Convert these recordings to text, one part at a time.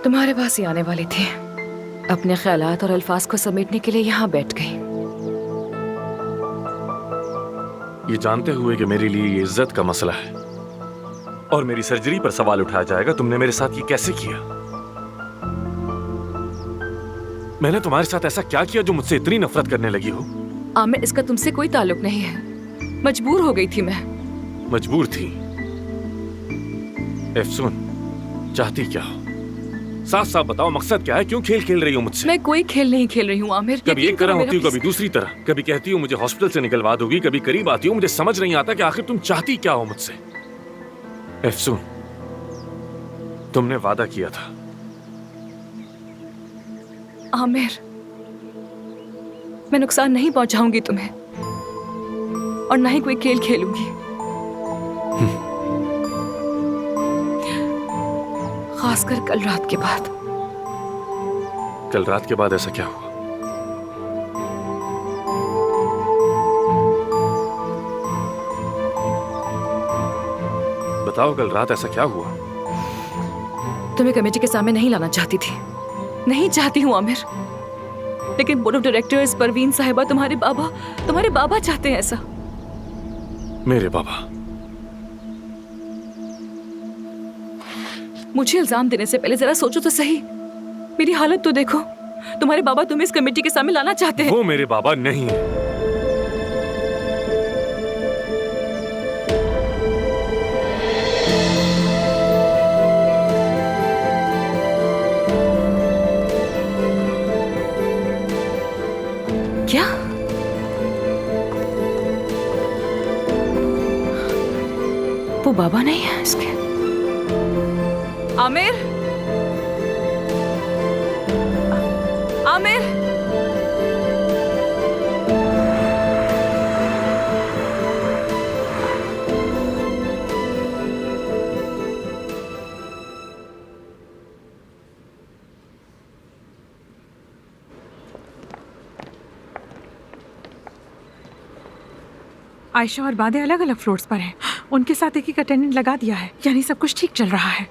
तुम्हारे पास ही आने वाली थी। अपने ख्यालात और अल्फाज को समेटने के लिए यहाँ बैठ गई। ये जानते हुए कि मेरे लिए ये इज्जत का मसला है और मेरी सर्जरी पर सवाल उठाया जाएगा, तुमने मेरे साथ ये कैसे किया? मैंने तुम्हारे साथ ऐसा क्या किया जो मुझसे इतनी नफरत करने लगी हो? आमिर, इसका तुमसे कोई ताल्लुक नहीं है। मजबूर हो गई थी मैं। मजबूर थी? एफसून, चाहती क्या हो? साफ साफ बताओ, मकसद क्या है? क्यों खेल खेल रही हो मुझसे? मैं कोई खेल नहीं खेल रही हूँ आमिर। कभी एक तरह होती हो, कभी दूसरी तरह। कभी कहती हो मुझे हॉस्पिटल से निकलवा दोगी, कभी करीब आती हो। मुझे समझ नहीं आता कि आखिर तुम चाहती क्या हो मुझसे। एफसून, तुमने वादा किया था। आमिर, मैं नुकसान नहीं पहुंचाऊंगी तुम्हें और ना ही कोई खेल खेलूंगी। खासकर कल रात के बाद। कल रात के बाद ऐसा क्या हुआ? बताओ, कल रात ऐसा क्या हुआ? तुम्हें कमेटी के सामने नहीं लाना चाहती थी। नहीं चाहती हूँ आमिर, लेकिन बोर्ड ऑफ डायरेक्टर्स, परवीन साहिबा, तुम्हारे बाबा चाहते हैं ऐसा। मेरे बाबा? मुझे इल्जाम देने से पहले जरा सोचो तो सही। मेरी हालत तो देखो। तुम्हारे बाबा तुम्हें इस कमेटी के सामने लाना चाहते हैं। वो मेरे बाबा नहीं है। क्या? वो बाबा नहीं है इसके? आमिर, आमिर, आयशा और बादे अलग अलग फ्लोर्स पर हैं। उनके साथ एक अटेंडेंट लगा दिया है, यानी सब कुछ ठीक चल रहा है।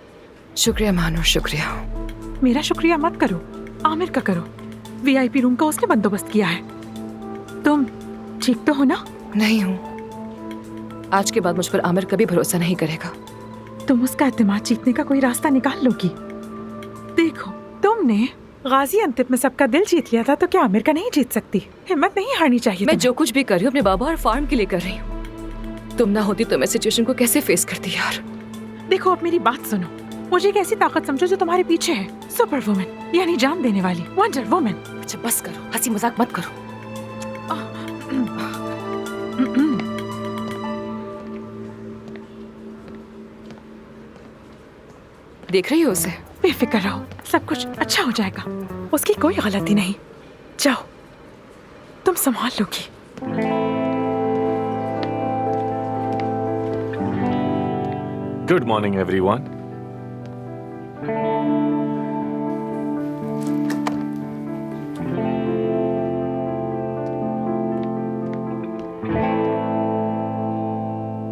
शुक्रिया मानो, शुक्रिया। मेरा शुक्रिया मत करो, आमिर का करो। वीआईपी रूम का उसने बंदोबस्त किया है। तुम ठीक तो हो ना? नहीं हूँ। आज के बाद मुझ पर आमिर कभी भरोसा नहीं करेगा। तुम उसका एतमाद जीतने का कोई रास्ता निकाल लोगी। देखो, तुमने गाजी अंतिम में सबका दिल जीत लिया था, तो क्या आमिर का नहीं जीत सकती? हिम्मत नहीं हारनी चाहिए। मैं जो कुछ भी कर रही हूँ अपने बाबा और फार्म के लिए कर रही हूँ। तुम ना होती तो मैं सिचुएशन को कैसे फेस करती यार। देखो, अब मेरी बात सुनो। मुझे एक ऐसी ताकत समझो जो तुम्हारे पीछे है। सुपर वुमन, यानी जान देने वाली, वंडर वुमन। अच्छा बस करो, हंसी मजाक मत करो। देख रही हो उसे? बेफिक्र रहो, सब कुछ अच्छा हो जाएगा। उसकी कोई गलती नहीं। जाओ, तुम संभाल लोगी। Good morning everyone.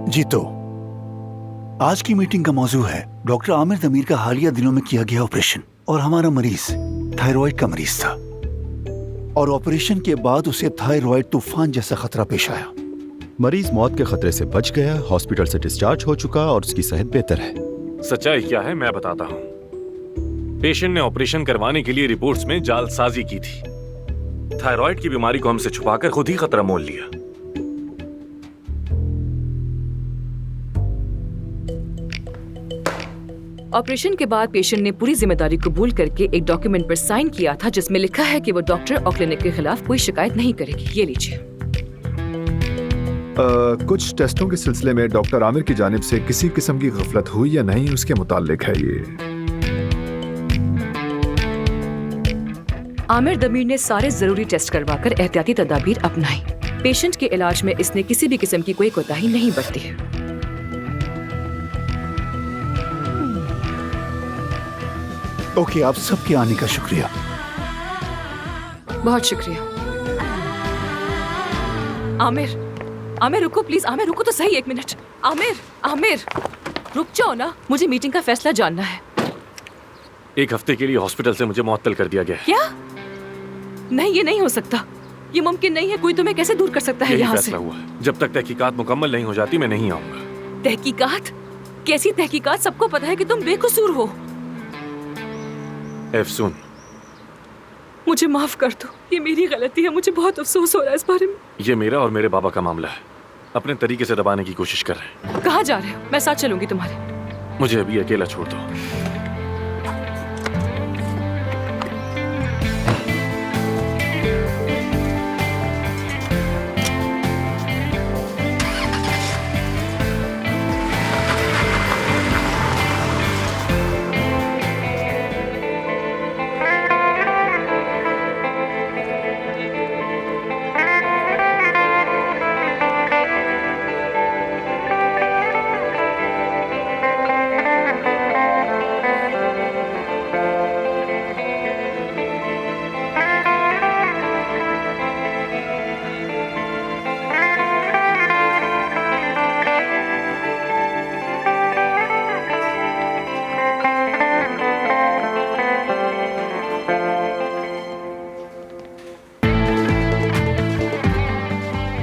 जी तो आज की मीटिंग का मौजू है डॉक्टर आमिर दमीर का हालिया दिनों में किया गया ऑपरेशन। और हमारा मरीज थायराइड का मरीज था और ऑपरेशन के बाद उसे थायराइड तूफान जैसा खतरा पेश आया। मरीज मौत के खतरे से बच गया, हॉस्पिटल से डिस्चार्ज हो चुका और उसकी सेहत बेहतर है। सच्चाई क्या है मैं बताता हूँ। पेशेंट ने ऑपरेशन करवाने के लिए रिपोर्ट्स में जालसाजी की थी। थायराइड की बीमारी को हमसे छुपाकर खुद ही खतरा मोल लिया। ऑपरेशन के बाद पेशेंट ने पूरी जिम्मेदारी कबूल करके एक डॉक्यूमेंट पर साइन किया था जिसमें लिखा है कि वो डॉक्टर और क्लिनिक के खिलाफ कोई शिकायत नहीं करेगी। ये लीजिए। कुछ टेस्टों के सिलसिले में डॉक्टर आमिर की जानिब से किसी किस्म की गफलत हुई या नहीं, उसके मुताल्लिक है ये। आमिर दमीर ने सारे जरूरी टेस्ट करवाकर एहतियाती तदाबीर अपनाई। पेशेंट के इलाज में इसने किसी भी किस्म की कोई कोताही नहीं बरती है। ओके, आप सबके आने का शुक्रिया। बहुत शुक्रिया। आमिर, आमिर रुको प्लीज। आमिर रुको तो सही, एक मिनट। आमिर, आमिर रुक जाओ ना, मुझे मीटिंग का फैसला जानना है। 1 हफ्ते के लिए हॉस्पिटल से मुझे मुअत्तल कर दिया गया है। क्या? नहीं, ये नहीं हो सकता। ये मुमकिन नहीं है। कोई तुम्हें कैसे दूर कर सकता है यही यहाँ से? फैसला हुआ है। जब तक तहकीकात मुकम्मल नहीं हो जाती मैं नहीं आऊंगा। तहकीकात? कैसी तहकीकात? सबको पता है कि तुम बेकसूर हो। एफसून, मुझे माफ कर दो, ये मेरी गलती है। मुझे बहुत अफसोस हो रहा है इस बारे में। ये मेरा और मेरे बाबा का मामला है। अपने तरीके से दबाने की कोशिश कर रहे हैं। कहाँ जा रहे हो? मैं साथ चलूंगी तुम्हारे। मुझे अभी अकेला छोड़ दो।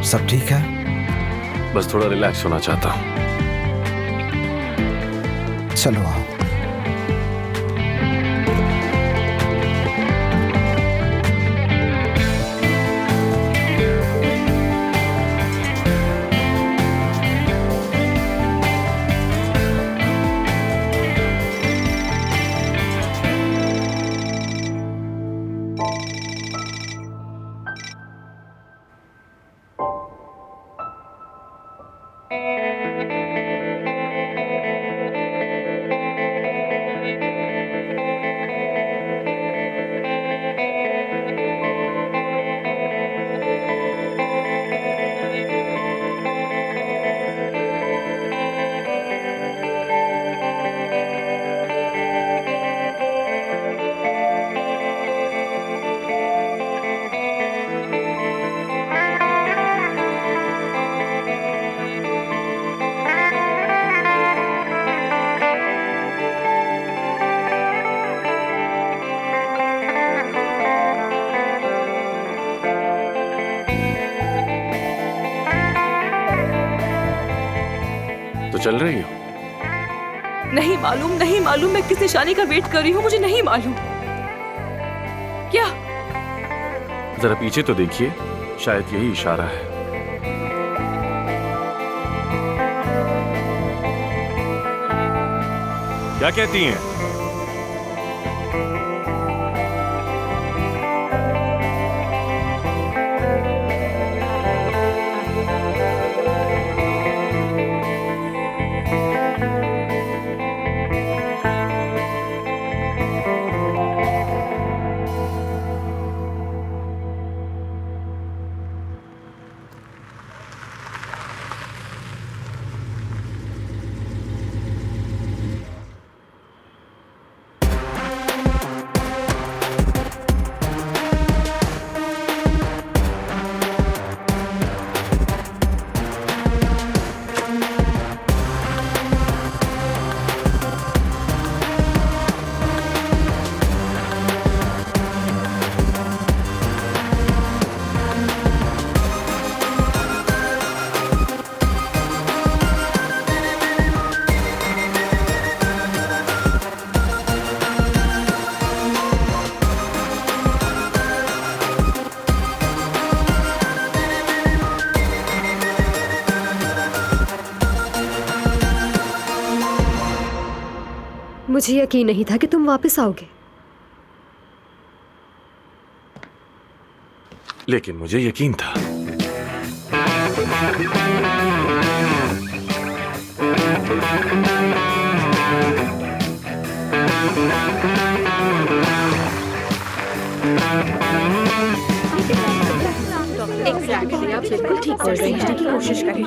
सब ठीक है? बस थोड़ा रिलैक्स होना चाहता हूँ। चलो आओ। तो चल रही हो? नहीं मालूम, नहीं मालूम। मैं किस निशानी का वेट कर रही हूँ, मुझे नहीं मालूम। क्या? जरा पीछे तो देखिए, शायद यही इशारा है। क्या कहती हैं? मुझे यकीन नहीं था कि तुम वापस आओगे। लेकिन मुझे यकीन था। आप बिल्कुल ठीक कर रही हैं। कोशिश करें।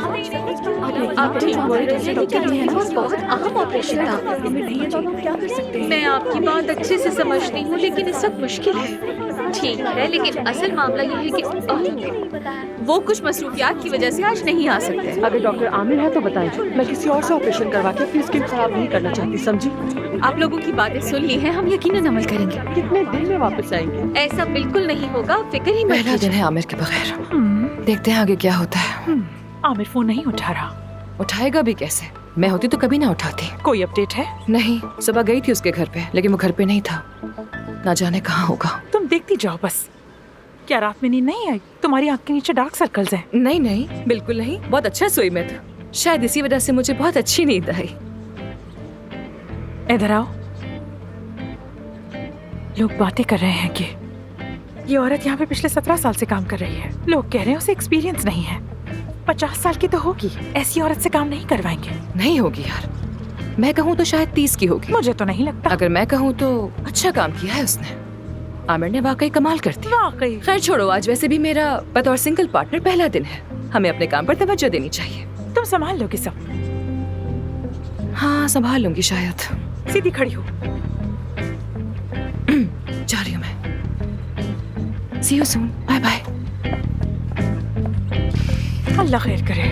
आप ठीक हो रही हैं। डॉक्टर जी बहुत अहम ऑपरेशन था। मैं आपकी बात अच्छे से समझती हूँ, लेकिन इस वक्त मुश्किल है। ठीक है, लेकिन असल मामला ये है कि वो कुछ मसरूफियात की वजह से आज नहीं आ सकते। अगर डॉक्टर आमिर है तो बताइए, मैं किसी और से ऑपरेशन करवा के अपनी स्किन खराब नहीं करना चाहती, समझी? आप लोगों की बातें सुन ली हैं, हम यकीनन अमल करेंगे। कितने दिन में वापस आएंगे? ऐसा बिल्कुल नहीं होगा, फिक्र ही मत पहला दिन कीजिए। है आमिर के बगैर। देखते हैं आगे क्या होता है। आमिर फोन नहीं उठा रहा। उठाएगा भी कैसे? मैं होती तो कभी ना उठाती। कोई अपडेट है? नहीं, सुबह गई थी उसके घर पे, लेकिन वो घर पे नहीं था। ना जाने कहाँ होगा। तुम देखती जाओ बस। क्या रात में नींद नहीं आई? तुम्हारी आंख के नीचे डार्क सर्कल्स हैं। नहीं नहीं, बिल्कुल नहीं। बहुत अच्छा सोई मैं था। शायद इसी वजह से मुझे बहुत अच्छी नींद आई। इधर आओ। लोग बातें कर रहे हैं कि ये औरत यहाँ पे पिछले 17 साल से काम कर रही है। लोग कह रहे हैं उसे एक्सपीरियंस नहीं है। 50 साल की तो होगी। ऐसी औरत से काम नहीं करवाएंगे। नहीं होगी यार। मैं कहूँ तो शायद 30 की होगी। मुझे तो नहीं लगता। अगर मैं कहूँ तो अच्छा काम किया है उसने। आमिर ने वाकई कमाल कर दिया। वाकई। खैर छोड़ो, आज वैसे भी मेरा बतौर सिंगल पार्टनर पहला दिन है। हमें अपने काम पर तवज्जो देनी चाहिए। तुम संभाल लोगे सब। हाँ, संभाल लूंगी शायद। सीधी खड़ी हो। जा रही हूँ मैं। See you soon. Bye bye. अल्लाह खैर करे।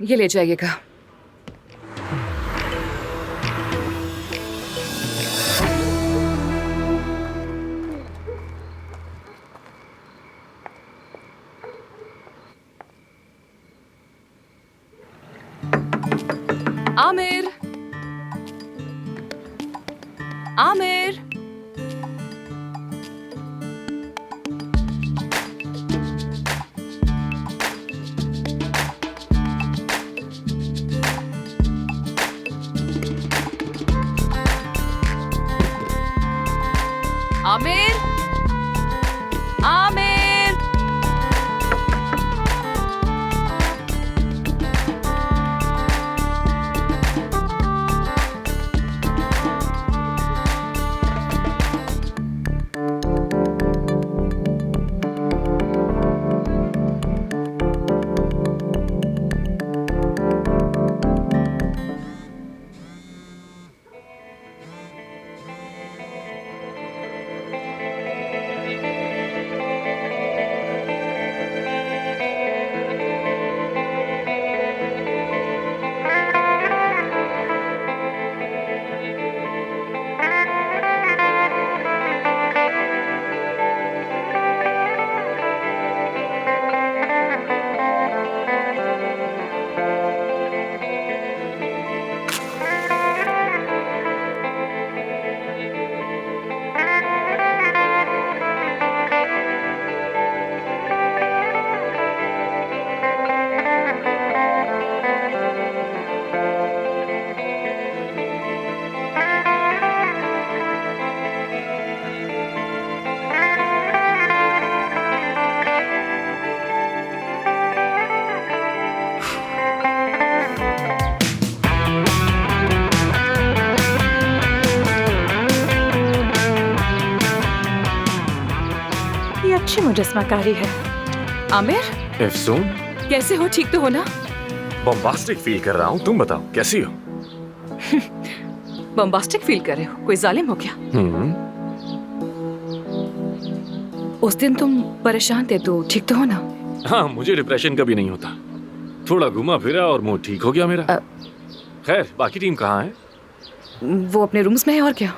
ये ले जाइएगा। आमिर, आमिर, आमिर, आमिर। ये अच्छी मुजस्माकारी है। आमिर, एफसून, कैसे हो? ठीक तो हो ना? बॉम्बास्टिक फील कर रहा हूँ। तुम बताओ कैसी हो? बम्बास्टिक फील कर रहे हो? कोई जालिम हो क्या? उस दिन तुम परेशान थे तो ठीक तो हो ना? हाँ, मुझे डिप्रेशन कभी नहीं होता। थोड़ा घुमा फिरा और मूड ठीक हो गया मेरा। खैर, बाकी टीम कहाँ है? वो अपने रूम्स में है और क्या।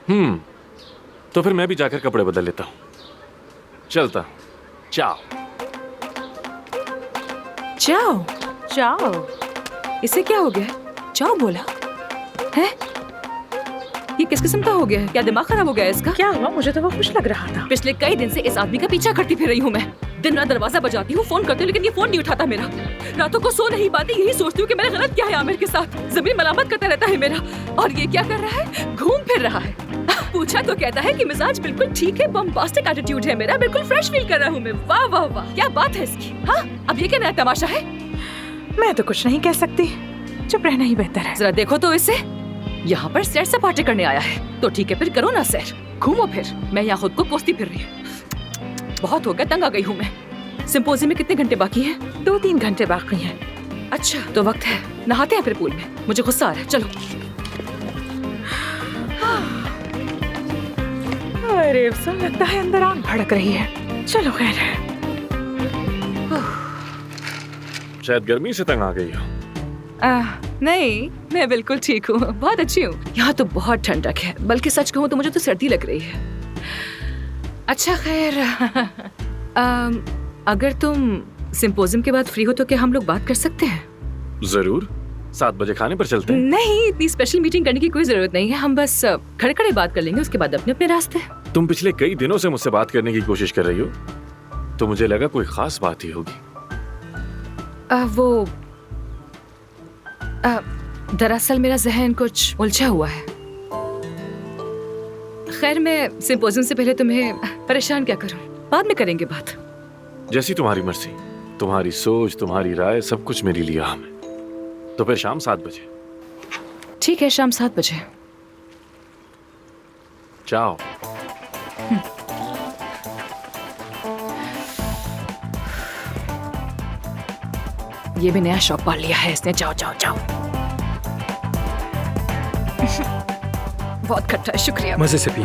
तो फिर मैं भी जाकर कपड़े बदल लेता हूँ। चलता हूँ। चाओ। चाओ? जाओ। इसे क्या हो गया? चाओ बोला है? ये किस किस्म का हो गया है? क्या दिमाग खराब हो गया है इसका? क्या हुआ? मुझे तो वो खुश लग रहा था। पिछले कई दिन से इस आदमी का पीछा करती फिर रही हूँ मैं। दिन रात दरवाजा बजाती हूँ, फोन करती हूँ, लेकिन ये फोन नहीं उठाता मेरा। रातों को सो नहीं पाती, यही सोचती हूँ कि मैंने गलत क्या है आमिर के साथ। जमीन मलामत करता रहता है मेरा। और ये क्या कर रहा है? घूम फिर रहा है। पूछा तो कहता है कि मिजाज बिल्कुल ठीक है, बम्बास्टिक एटीट्यूड है मेरा, बिल्कुल फ्रेश फील कर रहा हूँ मैं। वाह वाह वाह, क्या बात है इसकी। हाँ, अब ये क्या नया तमाशा है? मैं तो कुछ नहीं कह सकती। चुप रहना ही बेहतर है। जरा देखो तो इसे। यहाँ पर सैर सपाटे करने आया है तो ठीक है, फिर करो ना सैर, घूमो फिर। मैं यहाँ खुद को कोसती फिर रही हूँ। बहुत हो गया, तंग आ गई हूँ मैं। सिंपोजियम में कितने घंटे बाकी हैं? 2-3 घंटे बाकी हैं। अच्छा, तो वक्त है, नहाते हैं फिर पूल में। मुझे गुस्सा आ रहा है, चलो। अरे अफसर, लगता है अंदर आग भड़क रही है। चलो खैर। शायद गर्मी से तंग आ गई हो। नहीं, मैं बिल्कुल ठीक हूँ, बहुत अच्छी हूँ। यहाँ तो बहुत ठंडक है, बल्कि सच कहूँ तो मुझे तो सर्दी लग रही है। अच्छा खैर, अगर तुम सिंपोजियम के बाद फ्री हो तो क्या हम लोग बात कर सकते हैं? जरूर, 7 बजे खाने पर चलते हैं। नहीं, इतनी स्पेशल मीटिंग करने की कोई जरूरत नहीं है। हम बस खड़े खड़े बात कर लेंगे, उसके बाद अपने अपने रास्ते। तुम पिछले कई दिनों से मुझसे बात करने की कोशिश कर रही हो, तो मुझे लगा कोई खास बात ही होगी। दरअसल मेरा जहन कुछ उलझा हुआ है। खैर, मैं सिंपोजियम से पहले तुम्हें परेशान क्या करूं, बाद में करेंगे बात। जैसी तुम्हारी मर्जी, तुम्हारी सोच, तुम्हारी राय, सब कुछ मेरे लिए अहम है। तो फिर शाम 7 बजे। ठीक है, शाम 7 बजे। जाओ। ये भी नया शौक पाल लिया है इसने। जाओ जाओ जाओ। बहुत खट्टा है, शुक्रिया। मजे से पिए।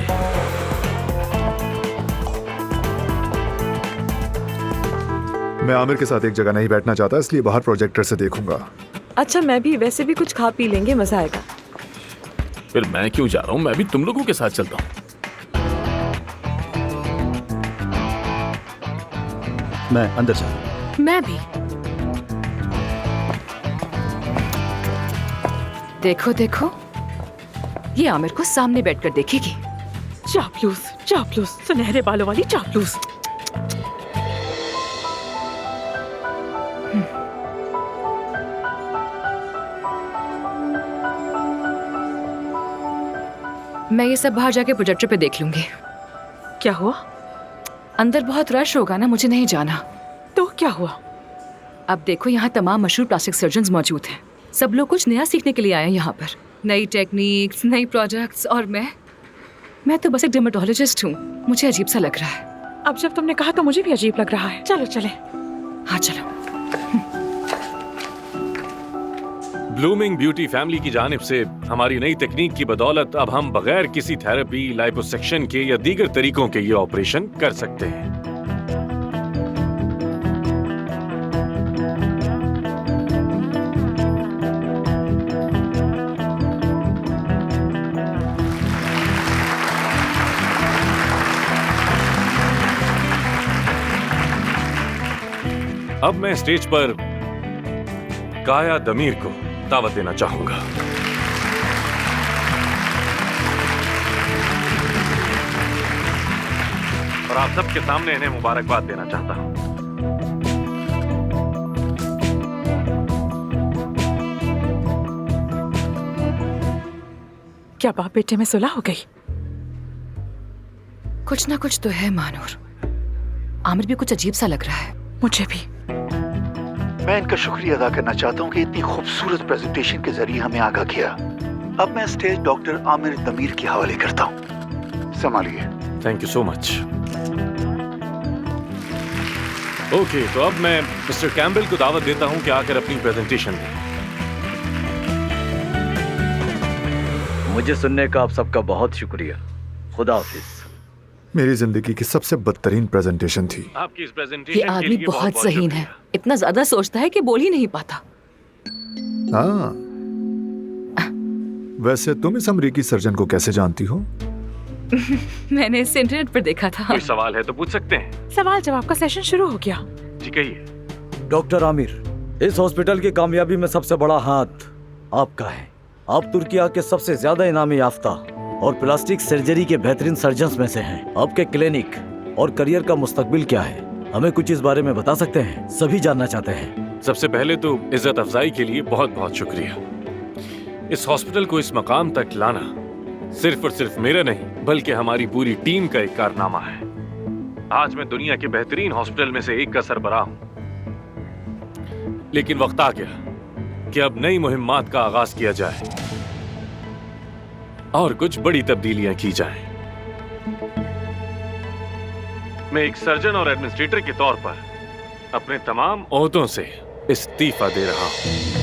मैं आमिर के साथ एक जगह नहीं बैठना चाहता, इसलिए बाहर प्रोजेक्टर से देखूंगा। अच्छा, मैं भी, वैसे भी कुछ खा पी लेंगे, मजा आएगा। फिर मैं क्यों जा रहा हूँ, मैं भी तुम लोगों के साथ चलता हूँ। मैं अंदर जा रहा हूँ। मैं भी। देखो देखो, ये आमिर को सामने बैठकर देखेगी। चापलूस, चापलूस, सुनहरे बालों वाली चापलूस। मैं ये सब बाहर जाके प्रोजेक्टर पे देख लूंगी। क्या हुआ? अंदर बहुत रश होगा ना, मुझे नहीं जाना। तो क्या हुआ? अब देखो, यहाँ तमाम मशहूर प्लास्टिक सर्जन्स मौजूद हैं। सब लोग कुछ नया सीखने के लिए आए हैं यहाँ पर, नई टेक्निक्स, नई प्रोडक्ट्स, और मैं तो बस एक डर्मेटोलॉजिस्ट हूँ। मुझे अजीब सा लग रहा है। अब जब तुमने कहा तो मुझे भी अजीब लग रहा है। चलो चले। हाँ चलो। ब्लूमिंग ब्यूटी फैमिली की जानिब से हमारी नई तकनीक की बदौलत अब हम बगैर किसी थेरेपी, लाइपोसेक्शन के या दीगर तरीकों के ये ऑपरेशन कर सकते हैं। अब मैं स्टेज पर काया दमीर को दावत देना चाहूंगा। और आप सबके सामने इन्हें मुबारकबाद देना चाहता हूं। क्या बाप बेटे में सुलह हो गई? कुछ ना कुछ तो है मानूर। आमिर भी कुछ अजीब सा लग रहा है। मुझे भी। मैं इनका शुक्रिया अदा करना चाहता हूँ कि इतनी खूबसूरत प्रेजेंटेशन के जरिए हमें आगाह किया। अब मैं स्टेज डॉक्टर आमिर दमीर के हवाले करता हूँ। संभालिए। Thank you so much. Okay, तो अब मैं मिस्टर कैम्बल को दावत देता हूँ कि आकर अपनी प्रेजेंटेशन दें। मुझे सुनने का आप सबका बहुत शुक्रिया। खुदा हाफिज। मेरी जिंदगी की सबसे बदतरीन प्रेजेंटेशन थी। आपकी इस प्रेजेंटेशन ये आदमी बहुत ज़हीन है, इतना ज्यादा सोचता है कि बोल ही नहीं पाता। हाँ, वैसे तुम इस अमरीकी सर्जन को कैसे जानती हो? मैंने इसे इंटरनेट पर देखा था। कोई सवाल है तो पूछ सकते हैं। सवाल जवाब का सेशन शुरू हो गया। जी कहिए। डॉक्टर आमिर, इस हॉस्पिटल की कामयाबी में सबसे बड़ा हाथ आपका है। आप तुर्किया के सबसे ज्यादा इनामी याफ्ता और प्लास्टिक सर्जरी के बेहतरीन सर्जन्स में से हैं। आपके क्लिनिक और करियर का मुस्तकबिल क्या है, हमें कुछ इस बारे में बता सकते हैं? सभी जानना चाहते हैं। सबसे पहले तो इज्जत अफजाई के लिए बहुत बहुत शुक्रिया। इस हॉस्पिटल को इस मकाम तक लाना सिर्फ और सिर्फ मेरा नहीं, बल्कि हमारी पूरी टीम का एक कारनामा है। आज मैं दुनिया के बेहतरीन हॉस्पिटल में से एक का सरबराह हूं, लेकिन वक्त आ गया कि अब नई मुहिम्मात का आगाज किया जाए और कुछ बड़ी तब्दीलियां की जाएं। मैं एक सर्जन और एडमिनिस्ट्रेटर के तौर पर अपने तमाम ओहदों से इस्तीफा दे रहा हूं।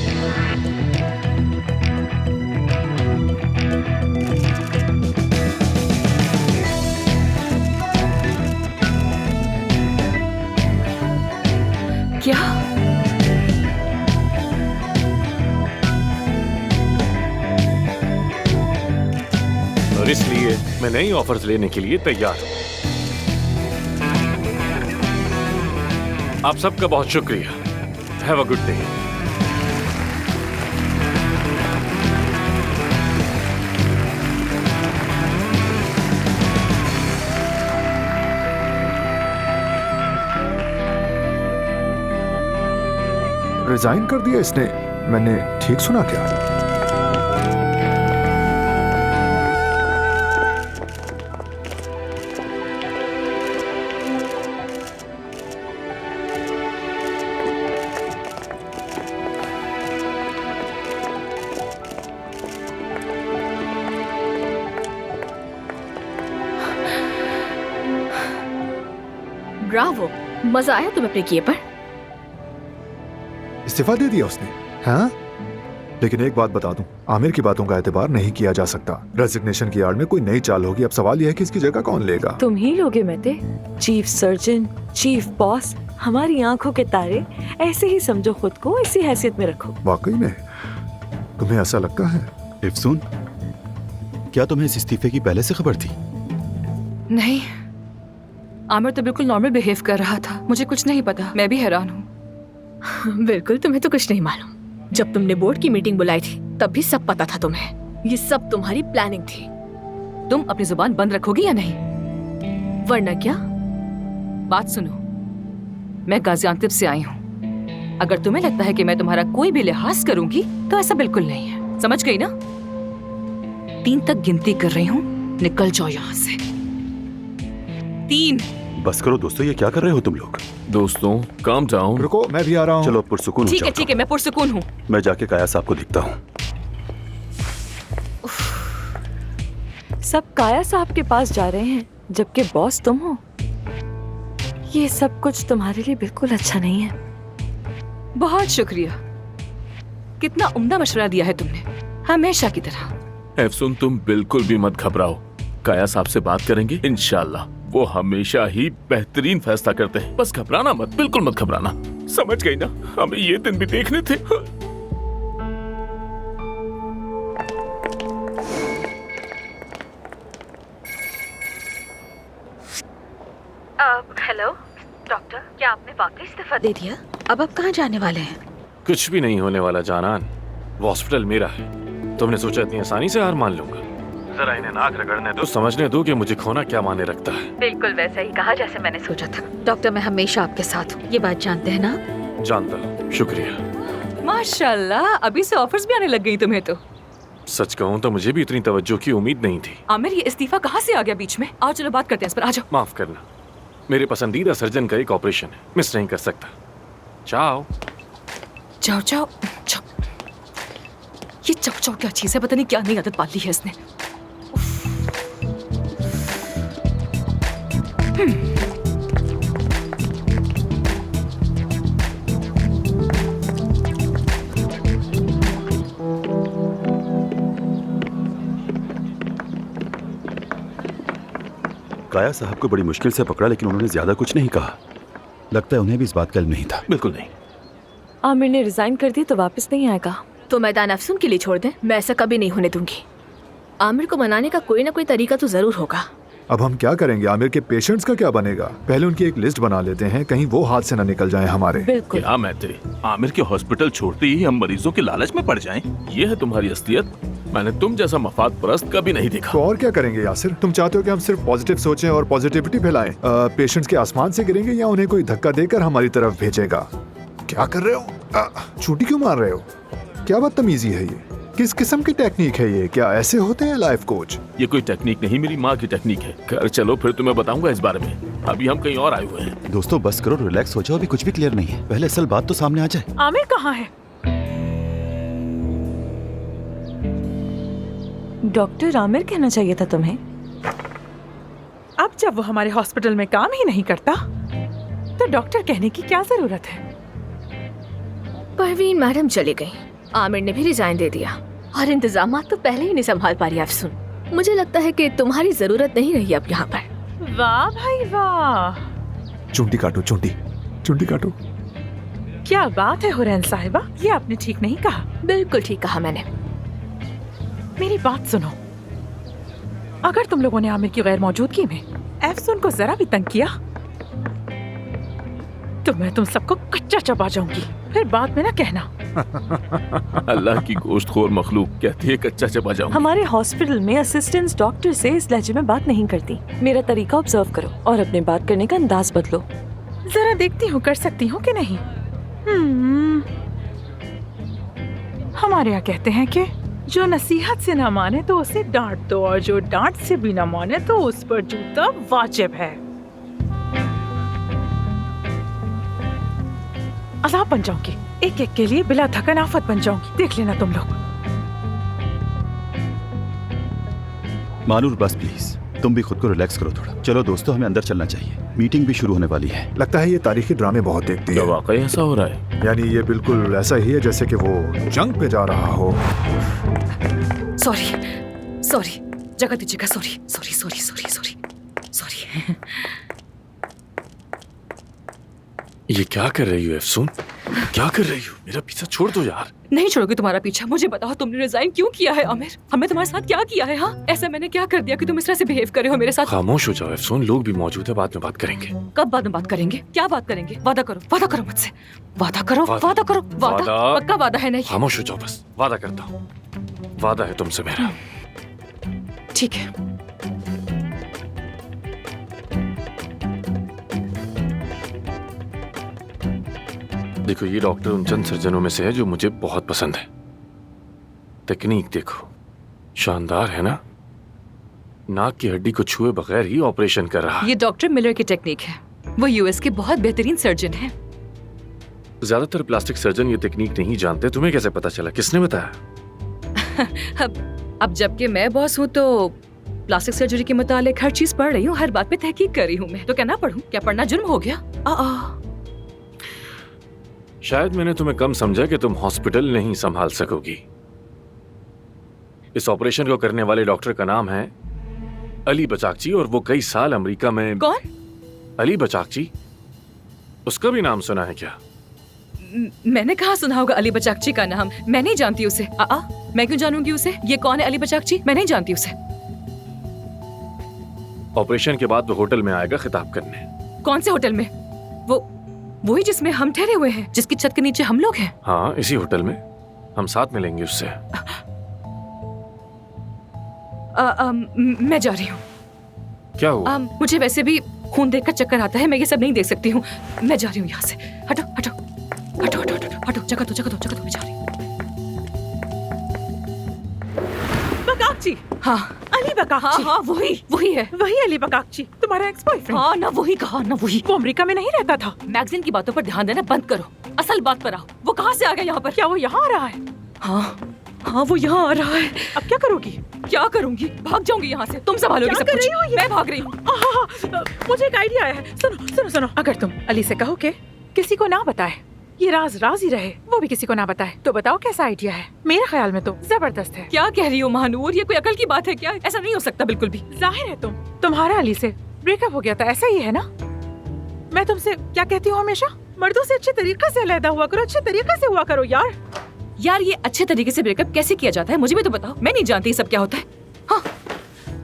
और इसलिए मैं नई ऑफर्स लेने के लिए तैयार हूं। आप सबका बहुत शुक्रिया। Have a good day. Resign कर दिया इसने? मैंने ठीक सुना क्या? ब्रावो, मजा आया तुम्हें अपने किए पर? इस्तीफा दे दिया उसने? हाँ, लेकिन एक बात बता दूं, आमिर की बातों का एतबार नहीं किया जा सकता। रेजिग्नेशन की आड़ में कोई नई चाल होगी। अब सवाल यह है कि इसकी जगह कौन लेगा? तुम ही लोगे Mehte. Chief surgeon, chief boss, हमारी आंखों के तारे। ऐसे ही समझो खुद को, इसी हैसियत में रखो। वाकई में तुम्हें ऐसा लगता है? इफ्सून, क्या तुम्हें इस इस्तीफे की पहले से खबर थी? नहीं, आमिर तो बिल्कुल नॉर्मल बिहेव कर रहा था। मुझे कुछ नहीं पता। मैं भी हैरान हूँ। बिल्कुल, तुम्हें तो कुछ नहीं मालूम। जब तुमने बोर्ड की मीटिंग बुलाई थी तब भी सब पता था तुम्हें। ये सब तुम्हारी प्लानिंग थी। तुम अपनी जुबान बंद रखोगी या नहीं? वरना क्या? बात सुनो, मैं गाजियांतिब से आई हूँ। अगर तुम्हें लगता है कि मैं तुम्हारा कोई भी लिहाज करूंगी तो ऐसा बिल्कुल नहीं है। समझ गई ना? 3 तक गिनती कर रही हूँ, निकल जाओ यहाँ से। 3। बस करो दोस्तों, ये क्या कर रहे हो तुम लोग? दोस्तों, काम डाउन। रुको, मैं भी आ रहा हूँ। चलो पुरसुकून हो ठीक है जाओ। ठीक है, मैं पुरसुकून हूँ। मैं जाके काया साहब को दिखता हूँ। सब काया साहब के पास जा रहे हैं जबकि बॉस तुम हो। ये सब कुछ तुम्हारे लिए बिल्कुल अच्छा नहीं है। बहुत शुक्रिया। कितना उम्दा मशवरा दिया है तुमने, हमेशा की तरह। एफसून, तुम बिल्कुल भी मत घबराओ। काया साहब से बात करेंगे इंशाल्लाह। वो हमेशा ही बेहतरीन फैसला करते हैं। बस घबराना मत, बिल्कुल मत घबराना। समझ गई ना? हमें ये दिन भी देखने थे। हेलो डॉक्टर, क्या आपने वाकई इस्तीफा दे दिया? अब आप कहाँ जाने वाले हैं? कुछ भी नहीं होने वाला जानान। वो हॉस्पिटल मेरा है। तुमने सोचा इतनी आसानी से हार मान लूंगा? जरा इन्हें नाक रगड़ने दो, समझने दो कि मुझे खोना क्या माने रखता है। बिल्कुल वैसा ही कहा जैसे मैंने सोचा था। डॉक्टर, मैं हमेशा आपके साथ हूँ, ये बात जानते हैं ना? जानता हूँ, शुक्रिया। माशाल्लाह, अभी से ऑफर्स भी आने लग गई तुम्हें तो। सच कहूँ तो मुझे भी इतनी तवज्जो की उम्मीद नहीं थी। आमिर, ये इस्तीफा कहाँ से आ गया बीच में? आओ चलो बात करते हैं इस पर। आ जाओ। माफ करना, मेरे पसंदीदा सर्जन का एक ऑपरेशन है, मिस नहीं कर सकता। जाओ जाओ जाओ जाओ। ये जाओ जाओ क्या चीज है? पता नहीं क्या नई आदत पाल ली है इसने। काया साहब को बड़ी मुश्किल से पकड़ा, लेकिन उन्होंने ज्यादा कुछ नहीं कहा। लगता है उन्हें भी इस बात का इल्म नहीं था। बिल्कुल नहीं। आमिर ने रिजाइन कर दी तो वापस नहीं आएगा। तो मैदान अफसून के लिए छोड़ दें। मैं ऐसा कभी नहीं होने दूंगी। आमिर को मनाने का कोई ना कोई तरीका तो जरूर होगा। अब हम क्या करेंगे? आमिर के पेशेंट्स का क्या बनेगा? पहले उनकी एक लिस्ट बना लेते हैं, कहीं वो हाथ से न निकल जाएं हमारे। बिल्कुल। क्या मैत्री, आमिर के हॉस्पिटल छोड़ते ही हम मरीजों के लालच में पड़ जाएं? ये है तुम्हारी असलियत। मैंने तुम जैसा मफाद परस्त कभी नहीं देखा। तो और क्या करेंगे यासिर? तुम चाहते हो कि हम सिर्फ पॉजिटिव सोचें और पॉजिटिविटी फैलाएं? पेशेंट्स के आसमान से गिरेंगे या उन्हें कोई धक्का देकर हमारी तरफ भेजेगा? क्या कर रहे हो? छुट्टी क्यों मार रहे हो? क्या बदतमीजी है ये? किस किस्म की टेक्निक है ये? क्या ऐसे होते हैं लाइफ कोच? ये कोई टेक्निक नहीं, मेरी माँ की टेक्निक है। घर चलो, फिर तुम्हें बताऊंगा इस बारे में। अभी हम कहीं और आए हुए हैं। दोस्तों बस करो, रिलैक्स हो जाओ, अभी कुछ भी क्लियर नहीं है। पहले असल बात तो सामने आ जाए। आमिर कहाँ है? डॉक्टर आमिर कहना चाहिए था तुम्हें। अब जब वो हमारे हॉस्पिटल में काम ही नहीं करता तो डॉक्टर कहने की क्या जरूरत है? परवीन मैडम चली गई, आमिर ने भी रिजाइन दे दिया और इंतजामात तो पहले ही नहीं संभाल पा रही अफसून। मुझे लगता है कि तुम्हारी जरूरत नहीं रही अब यहाँ पर। वाह भाई वाह। चुंटी काटो, चुंटी काटो। क्या बात है हुरैन साहिबा, ये आपने ठीक नहीं कहा। बिल्कुल ठीक कहा मैंने। मेरी बात सुनो, अगर तुम लोगों ने आमिर की गैर मौजूदगी में एफसून को जरा भी तंग किया तो मैं तुम सबको कच्चा चबा जाऊंगी। फिर बाद में ना कहना। अल्लाह की गोश्तखोर मखलूक कहती है कच्चा चबा जाऊं। हमारे हॉस्पिटल में असिस्टेंट डॉक्टर से इस लहजे में बात नहीं करती। मेरा तरीका ऑब्जर्व करो और अपने बात करने का अंदाज बदलो। जरा देखती हूँ कर सकती हूँ कि नहीं। हमारे यहाँ कहते हैं कि जो नसीहत से ना माने तो उसे डांट दो और जो डांट से भी ना माने तो उस पर जूता वाजिब है। अज़ाब बन जाऊंगी, एक एक के लिए बिला थकन आफत बन जाऊंगी। देख लेना तुम लोग। मानूर बस प्लीज, तुम भी खुद को रिलैक्स करो थोड़ा। चलो दोस्तों, हमें अंदर चलना चाहिए, मीटिंग भी शुरू होने वाली है। लगता है ये तारीखी ड्रामे बहुत देखती है। वाकई ऐसा हो रहा है? यानी ये बिल्कुल ऐसा ही है जैसे कि वो जंग पे जा रहा हो। सॉरी जगह दीजिएगा। सॉरी। ये क्या कर रही हो एफसून? क्या कर रही हो? मेरा पीछा छोड़ दो यार। नहीं छोड़ोगे तुम्हारा पीछा। मुझे बताओ तुमने रिजाइन क्यों किया है आमिर? हमने तुम्हारे साथ क्या किया है? हाँ, ऐसा मैंने क्या कर दिया कि तुम इस तरह से बिहेव कर रहे हो मेरे साथ? खामोश हो जाओ एफसून, लोग भी मौजूद है, बाद में बात करेंगे। कब बाद में बात करेंगे? क्या बात करेंगे? वादा करो मुझसे। वादा करो। पक्का वादा है? नहीं, खामोश हो जाओ बस। वादा करता हूँ, वादा है तुमसे मेरा। ठीक है। देखो, ये डॉक्टर उन चंद सर्जनों में से है जो मुझे बहुत पसंद है। टेक्निक देखो, शानदार है ना? नाक की हड्डी को छुए बगैर ही ऑपरेशन कर रहा है। ये डॉक्टर मिलर की टेक्निक है। वो यूएस के बहुत बेहतरीन सर्जन है। ज्यादातर प्लास्टिक सर्जन ये टेक्निक नहीं जानते। तुम्हें कैसे पता चला? किसने बताया? अब जबकि मैं बॉस हूँ तो प्लास्टिक सर्जरी के मुतालिक हर चीज पढ़ रही हूँ, हर बात पे तहकीक कर रही हूँ मैं। तो क्या ना पढ़ूं? क्या पढ़ना जुर्म हो गया? शायद मैंने तुम्हें कम समझा कि तुम हॉस्पिटल नहीं संभाल सकोगी। इस ऑपरेशन को करने वाले डॉक्टर का नाम है अली बचाकची और वो कई साल अमेरिका में। कौन? अली बचाकची। उसका भी नाम सुना है क्या? मैंने कहाँ सुना होगा अली बचाकची का नाम। मैं नहीं जानती उसे। मैं क्यों जानूंगी उसे? ये कौन है अली बचाकची? मैं नहीं जानती उसे। ऑपरेशन के बाद वो होटल में आएगा खिताब करने। कौन से होटल में? वही जिसमें हम ठहरे हुए हैं, जिसकी छत के नीचे हम लोग हैं। हाँ, इसी होटल में हम साथ मिलेंगे उससे। मैं जा रही हूँ। क्या हुआ? मुझे वैसे भी खून देखकर चक्कर आता है। मैं ये सब नहीं देख सकती हूँ। मैं जा रही हूँ यहाँ से। हटो। जगह दो। मैं जा रही हूँ। बकाकची। हाँ, अली बकाकची। हाँ, वही है। वही अली बकाकची, तुम्हारा एक्स बॉयफ्रेंड। हाँ, ना वही कहा ना वही। वो अमेरिका में नहीं रहता था। मैगजीन की बातों पर ध्यान देना बंद करो, असल बात पर आओ। वो कहाँ से आ गया यहाँ पर? क्या वो यहाँ आ रहा है? हाँ, वो यहाँ आ रहा है। अब क्या करोगी? क्या करूंगी? भाग जाऊंगी यहाँ से। तुम संभालोगी सब कुछ। मैं भाग रही हूँ। मुझे एक आइडिया आया है। सुनो। अगर तुम अली से कहो कि किसी को ना बताए, ये राज ही रहे, वो भी किसी को ना बताए, तो बताओ कैसा आइडिया है? मेरे ख्याल में तो जबरदस्त है। क्या कह रही हो महानूर? ये कोई अकल की बात है क्या? ऐसा नहीं हो सकता बिल्कुल भी। जाहिर है तुम्हारा अली से ब्रेकअप हो गया था, ऐसा ही है ना? मैं तुमसे क्या कहती हूँ हमेशा, मर्दों से अच्छे तरीके से अलहदा हुआ करो, अच्छे तरीके से हुआ करो यार। ये अच्छे तरीके से ब्रेकअप कैसे किया जाता है? मुझे भी तो बताओ। मैं नहीं जानती सब क्या होता है। हाँ,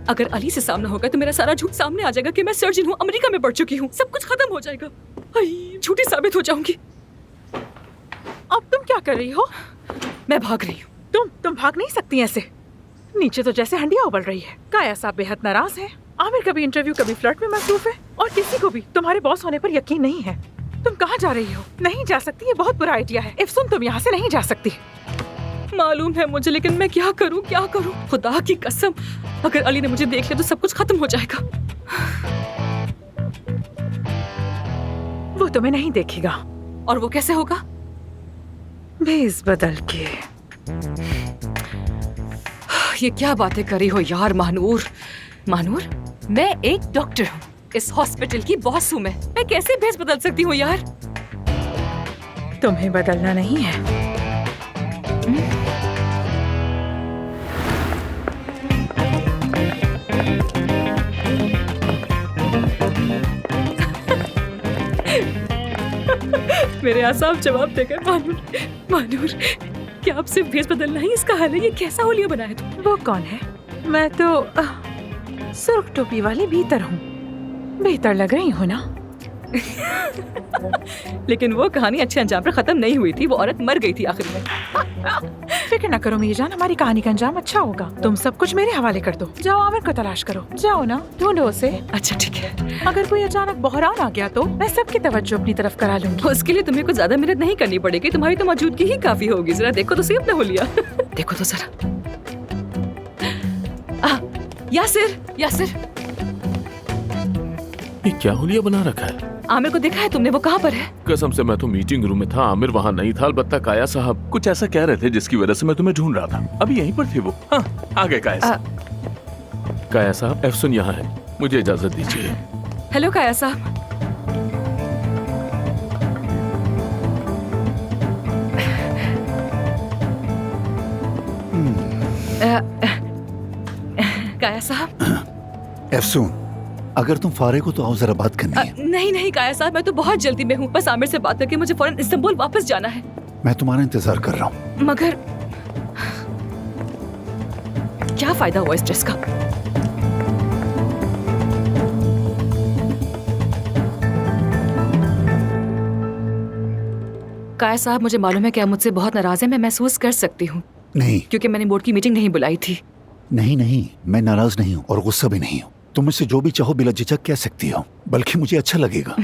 अगर अली से सामना होगा तो मेरा सारा झूठ सामने आ जाएगा कि मैं सर्जन हूँ, अमेरिका में पढ़ चुकी हूँ। सब कुछ खत्म हो जाएगा। झूठी साबित हो जाऊंगी। अब तुम क्या कर रही हो? मैं भाग रही हूँ। तुम भाग नहीं सकती ऐसे। नीचे तो जैसे हंडिया उबल रही है। काया साहब बेहद नाराज है। आमिर कभी इंटरव्यू कभी फ्लर्ट में मसरूफ है और किसी को भी तुम्हारे बॉस होने पर यकीन नहीं है। तुम कहाँ जा रही हो? नहीं जा सकती, ये बहुत बुरा आइडिया है। इफ्सुन, तुम यहाँ से नहीं जा सकती। मालूम है मुझे, लेकिन मैं क्या करूँ? खुदा की कसम, अगर अली ने मुझे देख लिया तो सब कुछ खत्म हो जाएगा। वो तुम्हें नहीं देखेगा। और वो कैसे होगा? भेस बदल के। ये क्या बातें करी हो यार महानूर? मैं एक डॉक्टर हूँ, इस हॉस्पिटल की बॉस हूँ। मैं कैसे भेस बदल सकती हूँ यार? तुम्हें बदलना नहीं है। मेरे आसाम जवाब देकर मानूर, क्या आप सिर्फ भेस बदलना ही इसका हाल है? ये कैसा होलिया बनाया तुम? वो कौन है? मैं तो सुर्ख टोपी वाली भीतर हूँ। बेहतर लग रही हूँ ना? लेकिन वो कहानी अच्छे अंजाम पर खत्म नहीं हुई थी, वो औरत मर गई थी आखिर में। फिक्र न करो मीरजान, हमारी कहानी का अंजाम अच्छा होगा। तुम सब कुछ मेरे हवाले कर दो। जाओ आमिर को तलाश करो, जाओ ना, ढूंढो उसे। अच्छा ठीक है। अगर कोई अचानक बहरान आ गया तो मैं सबकी तवज्जो अपनी तरफ करा लूंगी। उसके लिए तुम्हें कुछ ज्यादा मेहनत नहीं करनी पड़ेगी, तुम्हारी तो मौजूदगी ही काफी होगी। जरा देखो तो सही अपना हुलिया। देखो तो जरा। यासिर, यासिर, ये क्या हुलिया बना रखा है? आमिर को देखा है तुमने? वो कहाँ पर है? कसम से मैं तो मीटिंग रूम में था, आमिर वहाँ नहीं था। अलबत्ता काया साहब कुछ ऐसा कह रहे थे जिसकी वजह से मैं तुम्हें ढूंढ रहा था। अभी यहीं पर थे वो। हाँ, आ गए काया साहब। काया साहब, एफसुन यहाँ है, मुझे इजाजत दीजिए। हेलो काया साहब। काया साहब। एफसून, अगर तुम फारिग हो तो आओ, जरा बात करनी है। नहीं नहीं काया साहब, मैं तो बहुत जल्दी में हूँ। बस आमिर से बात करके मुझे फौरन इस्तांबुल वापस जाना है। मैं तुम्हारा इंतजार कर रहा हूँ। मगर क्या फायदा हुआ इस ड्रेस का? काया साहब, मुझे मालूम है कि आप मुझसे बहुत नाराज हैं। मैं महसूस कर सकती हूँ। नहीं, क्योंकि मैंने बोर्ड की मीटिंग नहीं बुलाई थी। नहीं नहीं, मैं नाराज नहीं हूँ और गुस्सा भी नहीं हूँ। तुम मुझसे जो भी चाहो बिला झिझक कह सकती हो, बल्कि मुझे अच्छा लगेगा।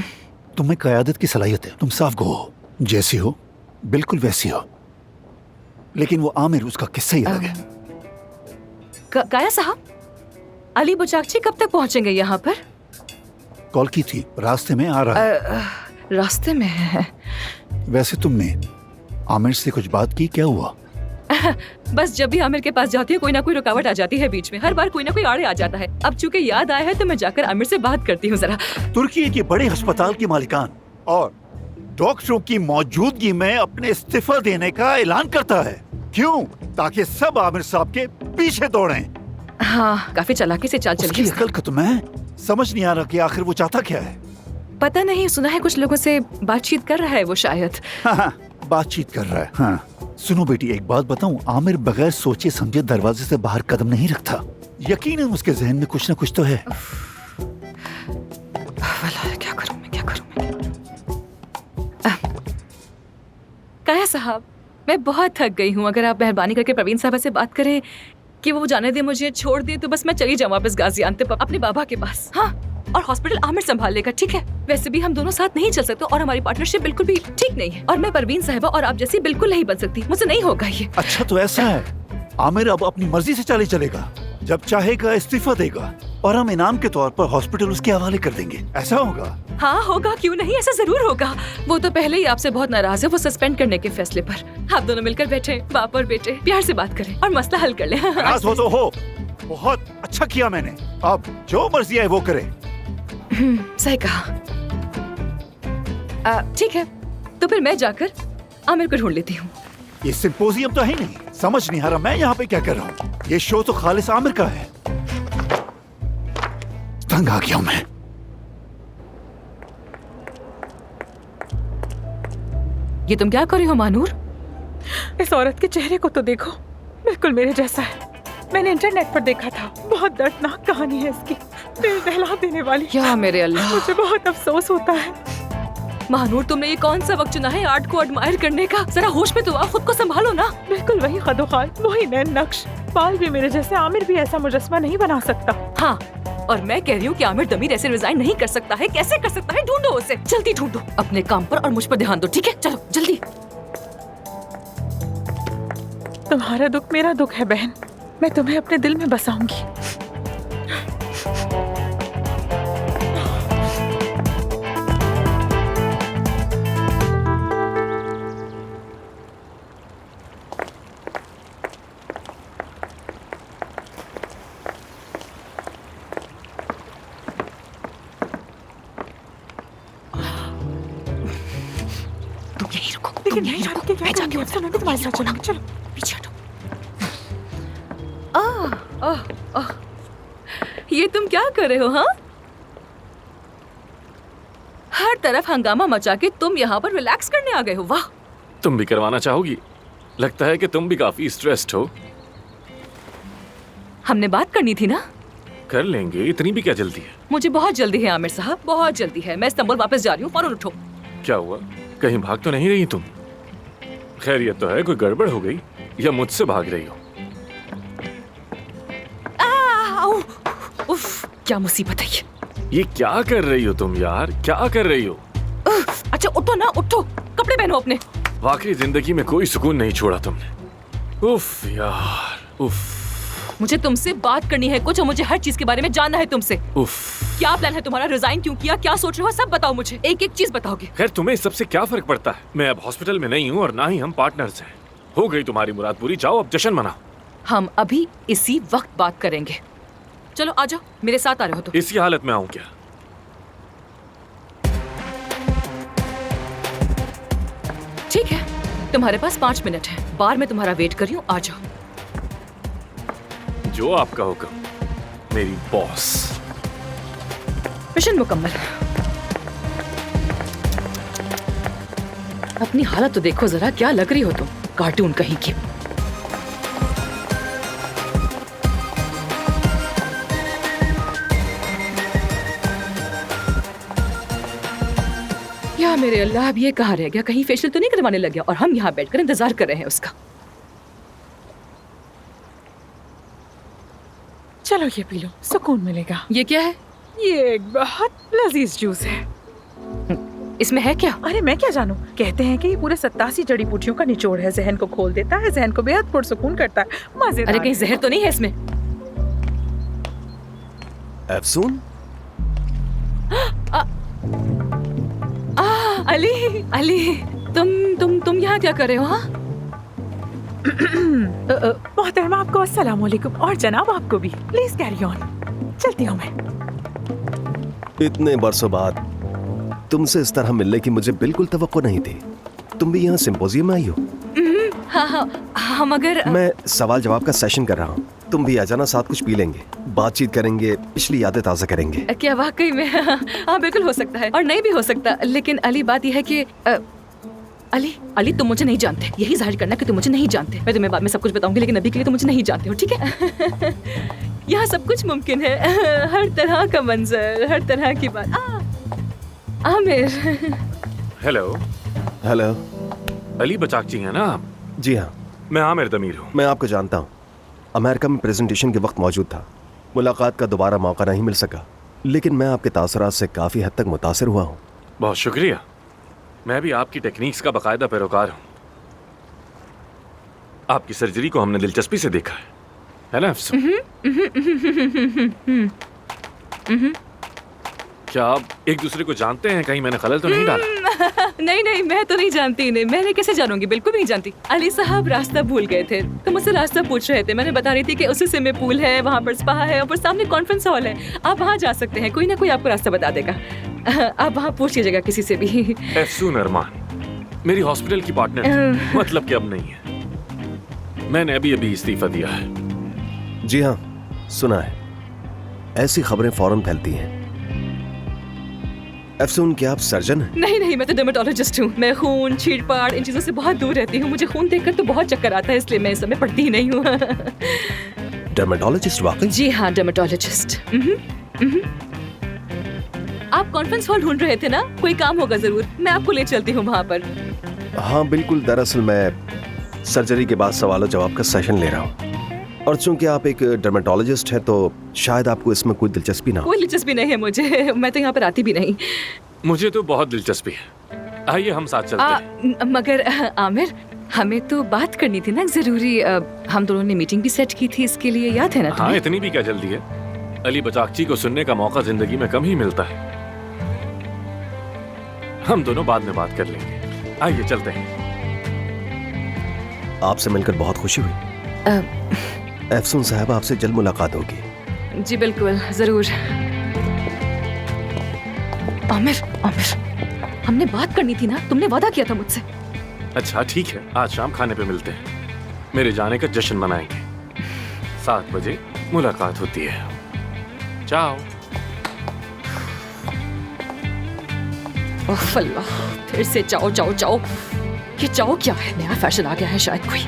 तुम्हें क़यादत की सलाहियत है, तुम साफ गो हो, जैसी हो बिल्कुल वैसी हो। लेकिन वो आमिर, उसका किस्सा ही अलग है। काया साहब, अली बुचाकची कब तक पहुंचेंगे यहाँ पर? कॉल की थी, रास्ते में आ रहा है। रास्ते में है? वैसे तुमने आमिर से कुछ बात की? क्या हुआ? बस जब भी आमिर के पास जाती है कोई ना कोई रुकावट आ जाती है बीच में। हर बार कोई ना कोई आड़े आ जाता है। अब चूंकि याद आया है तो मैं जाकर आमिर से बात करती हूँ जरा। तुर्की के बड़े अस्पताल की मालिकान और डॉक्टरों की मौजूदगी में अपने इस्तीफा देने का ऐलान करता है। क्यों? ताकि सब आमिर साहब के पीछे दौड़ें। हाँ, काफी चालाकी से चाल चली। उसकी अकल का तो मैं समझ नहीं आ रहा कि आखिर वो चाहता क्या है। पता नहीं, सुना है कुछ लोगों से बातचीत कर रहा है वो शायद। हाँ, बातचीत कर रहा है। हाँ। सुनो बेटी, एक बात बताऊं, आमिर बगैर सोचे समझे दरवाजे से बाहर कदम नहीं रखता। यकीनन उसके जहन में कुछ ना कुछ तो है। क्या करूं मैं, क्या करूं मैं? काया साहब, मैं बहुत थक गई हूँ। अगर आप मेहरबानी करके प्रवीण साहब से बात करें कि वो जाने दे, मुझे छोड़ दे, तो बस मैं चली जाऊँ वापस गाजियाबाद अपने बाबा के पास। हाँ, और हॉस्पिटल आमिर संभाल लेगा, ठीक है? वैसे भी हम दोनों साथ नहीं चल सकते और हमारी पार्टनरशिप बिल्कुल भी ठीक नहीं है। और मैं परवीन साहिबा और आप जैसी बिल्कुल नहीं बन सकती। मुझसे नहीं होगा ये। अच्छा तो ऐसा है, आमिर अब अपनी मर्जी से चलेगा, जब चाहेगा इस्तीफा देगा और हम इनाम के तौर पर हॉस्पिटल उसके हवाले कर देंगे। ऐसा होगा? हाँ होगा, क्यों नहीं, ऐसा जरूर होगा। वो तो पहले ही आपसे बहुत नाराज है वो सस्पेंड करने के फैसले पर। आप दोनों मिलकर बैठे, बाप और बेटे प्यार से बात करें और मसला हल कर ले। नाराज हो तो हो, बहुत अच्छा किया मैंने। अब जो मर्जी है वो करे। सही कहा। ठीक है, तो फिर मैं जाकर आमिर को ढूंढ लेती हूँ। ये सिंपोजियम तो है नहीं, समझ नहीं आ रहा मैं यहाँ पे क्या कर रहा हूँ। ये शो तो खालिस आमिर का है। तंग आ गया हूँ मैं। ये तुम क्या कर रही हो मानूर? इस औरत के चेहरे को तो देखो, बिल्कुल मेरे जैसा है। मैंने इंटरनेट पर देखा था, बहुत दर्दनाक कहानी है इसकी, दिल दहला देने वाली। क्या मेरे अल्लाह, मुझे बहुत अफसोस होता है। महानूर, तुमने ये कौन सा वक्त चुना है आर्ट को एडमायर करने का? जरा होश में तो आओ, खुद को संभालो ना। बिल्कुल वही खदोखाल, वही नैन नक्श। बाल भी मेरे जैसे, आमिर भी ऐसा मुजस्मा नहीं बना सकता। हाँ, और मैं कह रही हूँ कि आमिर दमीर ऐसे रिजाइन नहीं कर सकता है। कैसे कर सकता है? ढूंढो उसे, जल्दी ढूंढो। अपने काम पर और मुझ पर ध्यान दो, ठीक है? चलो जल्दी। तुम्हारा दुख मेरा दुख है बहन, मैं तुम्हें अपने दिल में बसाऊंगी। तुम यहीं रुको, लेकिन नहीं जानती क्या करूंगी? अब सुनो, तुम्हारे साथ चलूंगी। चलो पीछे हटो। ये तुम क्या कर रहे हो? हाँ, हर तरफ हंगामा मचा के तुम यहाँ पर रिलैक्स करने आ गए हो। वाह, तुम भी करवाना चाहोगी? लगता है कि तुम भी काफी स्ट्रेस्ड हो। हमने बात करनी थी ना। कर लेंगे, इतनी भी क्या जल्दी है? मुझे बहुत जल्दी है आमिर साहब, बहुत जल्दी है। मैं इस्तांबुल वापस जा रही हूँ, फौरन उठो। क्या हुआ? कहीं भाग तो नहीं रही तुम? खैरियत तो है? कोई गड़बड़ हो गई या मुझसे भाग रही हो? उफ, क्या मुसीबत है ये क्या कर रही हो तुम यार? क्या कर रही हो? अच्छा उठो ना, उठो, कपड़े पहनो अपने। वाकई जिंदगी में कोई सुकून नहीं छोड़ा तुमने। उफ यार, उफ। मुझे तुमसे बात करनी है कुछ, और मुझे हर चीज के बारे में जानना है तुमसे। उफ। क्या प्लान है तुम्हारा? रिजाइन क्यों किया? क्या सोच रहे हो? सब बताओ मुझे, एक एक चीज बताओगे। खैर तुम्हें इस सबसे क्या फर्क पड़ता है? मैं अब हॉस्पिटल में नहीं हूँ और ना ही हम पार्टनर्स हैं। हो गई तुम्हारी मुराद पूरी, जाओ अब जश्न मनाओ। हम अभी इसी वक्त बात करेंगे। चलो आ जाओ, मेरे साथ आ रहे हो तो। इसी हालत में आऊं क्या? ठीक है, तुम्हारे पास 5 मिनट है। बार में तुम्हारा वेट कर रही हूँ, आ जाओ। जो आपका हुक्म मेरी बॉस। मिशन मुकम्मल। अपनी हालत तो देखो जरा, क्या लग रही हो तुम, कार्टून कहीं की। या मेरे अल्लाह, अब ये कहाँ रह गया? कहीं फेशियल तो नहीं करवाने लग गया और हम यहाँ बैठकर इंतजार कर रहे हैं उसका। चलो ये पी लो, सुकून मिलेगा। ये क्या है? ये एक बहुत लजीज जूस है। इसमें है क्या? अरे मैं क्या जानूं, कहते हैं कि ये पूरे 87 जड़ी बूटियों का निचोड़ है। जहन को खोल देता है, जहन को बेहद पुरसुकून करता है, मजेदार। अरे कहीं जहर तो नहीं है इसमें? अफसून? अली, अली, तुम यहाँ क्या कर रहे हो? हाँ? मोहतरमा आपको अस्सलाम वालेकुम, और जनाब आपको भी। Please carry on. चलती हूँ मैं। इतने बरसों बाद तुमसे इस तरह मिलने की मुझे बिल्कुल तवक्को नहीं थी। तुम भी यहाँ सिंपोजियम में आई हो? हाँ, मगर मैं सवाल जवाब का सेशन कर रहा हूँ। तुम भी आ जाना, साथ कुछ पी लेंगे, बातचीत करेंगे, पिछली यादें ताज़ा करेंगे। क्या वाकई में? हाँ बिल्कुल हो सकता है, और नहीं भी हो सकता। लेकिन अली, बात यह है कि अली तुम मुझे नहीं जानते। यही जाहिर करना कि तुम मुझे नहीं जानते। मैं तुम्हें बाद में सब कुछ बताऊंगी, लेकिन अभी के लिए तुम मुझे नहीं जानते हो, ठीक है? यहाँ सब कुछ मुमकिन है, हर तरह का मंजर, हर तरह की बात। आमिर। हेलो। हेलो। अली बचाकची हैं ना आप? जी हाँ। मैं आमिर दमीर हूँ। मैं आपको जानता हूँ। अमेरिका में प्रेजेंटेशन के वक्त मौजूद था। मुलाकात का दोबारा मौका नहीं मिल सका, लेकिन मैं आपके तासुरात से काफ़ी हद तक मुतासिर हुआ हूँ। बहुत शुक्रिया। मैं भी आपकी टेक्निक्स का बाकायदा पैरोकार हूँ। आपकी सर्जरी को हमने दिलचस्पी से देखा है ना अफसून? क्या आप एक दूसरे को जानते हैं? कहीं मैंने खलल तो नहीं डाला? नहीं, मैं तो नहीं जानती इन्हें। मैंने कैसे जानूंगी? बिल्कुल नहीं जानती। अली साहब रास्ता भूल गए थे, तो मुझसे रास्ता पूछ रहे थे। मैंने बता रही थी कि उसी स्विमिंग पूल है, वहाँ पर स्पा है, और सामने कॉन्फ्रेंस हॉल है। आप वहाँ जा सकते हैं, कोई ना कोई आपको रास्ता बता देगा। आप वहाँ पूछ लीजिएगा किसी से भी। अफसून अरमान मेरी हॉस्पिटल की पार्टनर, मतलब कि अब नहीं है। मैंने अभी इस्तीफा दिया है। जी हाँ, सुना है। ऐसी खबरें फौरन फैलती हैं। अफसून, क्या आप सर्जन हैं? नहीं, मैं तो डर्मेटोलॉजिस्ट हूँ। मैं खून, छीड़-फाड़ इन चीजों से बहुत दूर रहती हूँ। मुझे खून देखकर तो बहुत चक्कर आता है, इसलिए मैं इस समय पढ़ती ही नहीं हूँ। डर्मेटोलॉजिस्ट वाकई? जी हाँ, डर्मेटोलॉजिस्ट। आप कॉन्फ्रेंस हॉल ढूंढ रहे थे ना? कोई काम होगा जरूर, मैं आपको ले चलती हूँ वहाँ पर। हाँ बिल्कुल, दरअसल मैं सर्जरी के बाद सवालों जवाब का सेशन ले रहा हूँ, और चूंकि आप एक डर्मेटोलॉजिस्ट हैं तो शायद आपको इसमें कोई दिलचस्पी ना हो। कोई दिलचस्पी नहीं है मुझे, मैं तो यहाँ पर आती भी नहीं। मुझे तो बहुत दिलचस्पी है। आइए हम साथ चलते हैं। मगर आमिर, हमें तो बात करनी थी ना जरूरी। हम दोनों ने मीटिंग भी सेट की थी, इसके लिए याद है ना तुम्हें? हाँ, इतनी भी क्या जल्दी है? अली बचाकची को सुनने का मौका जिंदगी में कम ही मिलता है। हम दोनों बाद में बात कर लेंगे। आइए चलते हैं। आपसे मिलकर बहुत खुशी हुई। अफसून साहब, आपसे जल्द मुलाकात होगी। जी बिल्कुल, जरूर। आमिर, हमने बात करनी थी ना, तुमने वादा किया था मुझसे। अच्छा ठीक है, आज शाम खाने पे मिलते हैं। मेरे जाने का जश्न मनाएंगे। 7 बजे मुलाकात होती है। चाओ। ओह अल्लाह, फिर से चाओ। ये चाओ क्या है? नया फैशन आ गया है शायद कोई।